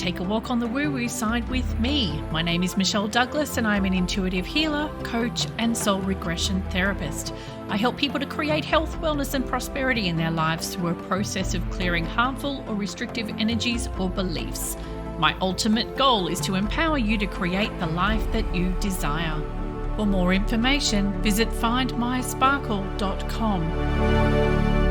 take a walk on the woo-woo side with me. My name is Michelle Douglas and I'm an intuitive healer, coach and soul regression therapist. I help people to create health, wellness and prosperity in their lives through a process of clearing harmful or restrictive energies or beliefs. My ultimate goal is to empower you to create the life that you desire. For more information, visit findmysparkle.com.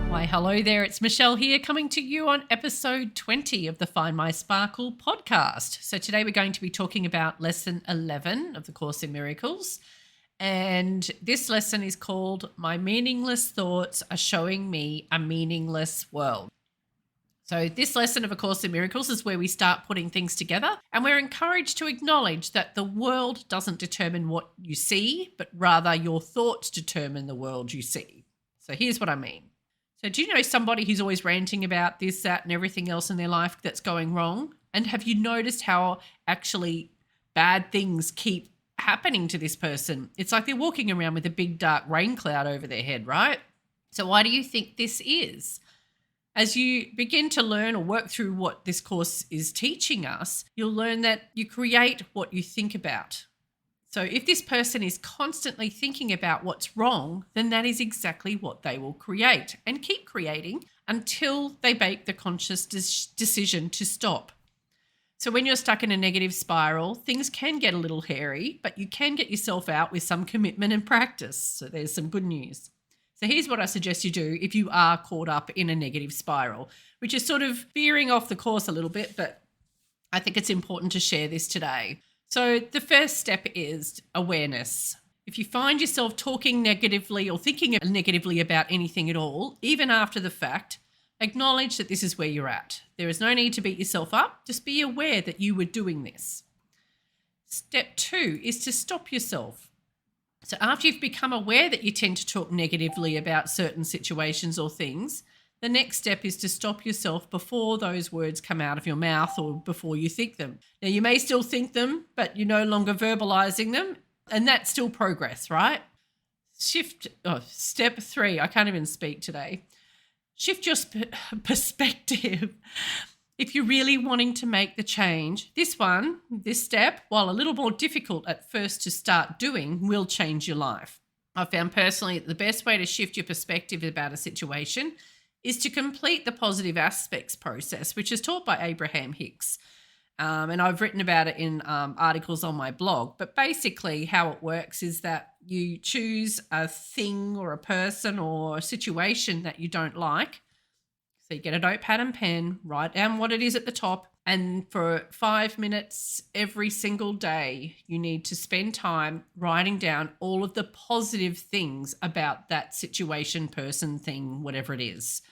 Why, hello there, it's Michelle here coming to you on episode 20 of the Find My Sparkle podcast. So today we're going to be talking about lesson 11 of the Course in Miracles. And this lesson is called My Meaningless Thoughts Are Showing Me a Meaningless World. So this lesson of A Course in Miracles is where we start putting things together, and we're encouraged to acknowledge that the world doesn't determine what you see, but rather your thoughts determine the world you see. So here's what I mean. So do you know somebody who's always ranting about this, that, and everything else in their life that's going wrong? And have you noticed how actually bad things keep happening to this person? It's like they're walking around with a big dark rain cloud over their head, right? So why do you think this is? As you begin to learn or work through what this course is teaching us, you'll learn that you create what you think about. So if this person is constantly thinking about what's wrong, then that is exactly what they will create and keep creating until they make the conscious decision to stop. So when you're stuck in a negative spiral, things can get a little hairy, but you can get yourself out with some commitment and practice. So there's some good news. So here's what I suggest you do if you are caught up in a negative spiral, which is sort of veering off the course a little bit, but I think it's important to share this today. So the first step is awareness. If you find yourself talking negatively or thinking negatively about anything at all, even after the fact, acknowledge that this is where you're at. There is no need to beat yourself up. Just be aware that you were doing this. Step 2 is to stop yourself. So after you've become aware that you tend to talk negatively about certain situations or things, the next step is to stop yourself before those words come out of your mouth or before you think them. Now, you may still think them, but you're no longer verbalizing them, and that's still progress, right? Step 3, I can't even speak today. Shift your perspective. If you're really wanting to make the change, this step, while a little more difficult at first to start doing, will change your life. I found personally that the best way to shift your perspective about a situation is to complete the positive aspects process, which is taught by Abraham Hicks. And I've written about it in articles on my blog. But basically how it works is that you choose a thing or a person or a situation that you don't like. So you get a notepad and pen, write down what it is at the top. And for 5 minutes every single day, you need to spend time writing down all of the positive things about that situation, person, thing, whatever it is.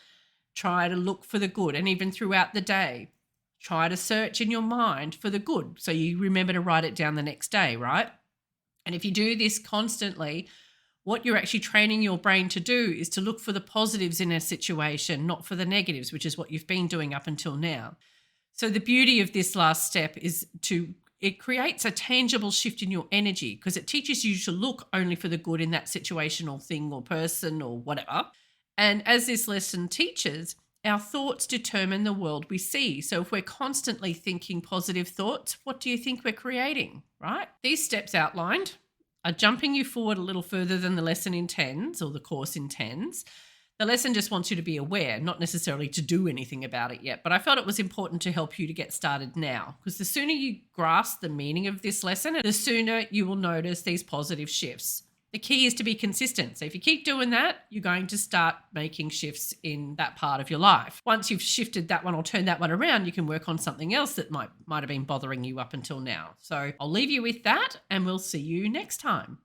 Try to look for the good. And even throughout the day, try to search in your mind for the good. So you remember to write it down the next day, right? And if you do this constantly, what you're actually training your brain to do is to look for the positives in a situation, not for the negatives, which is what you've been doing up until now. So the beauty of this last step is it creates a tangible shift in your energy because it teaches you to look only for the good in that situation or thing or person or whatever. And as this lesson teaches, our thoughts determine the world we see. So if we're constantly thinking positive thoughts, what do you think we're creating, right? These steps outlined are jumping you forward a little further than the lesson intends or the course intends. The lesson just wants you to be aware, not necessarily to do anything about it yet. But I felt it was important to help you to get started now because the sooner you grasp the meaning of this lesson, the sooner you will notice these positive shifts. The key is to be consistent. So if you keep doing that, you're going to start making shifts in that part of your life. Once you've shifted that one or turned that one around, you can work on something else that might have been bothering you up until now. So I'll leave you with that and we'll see you next time.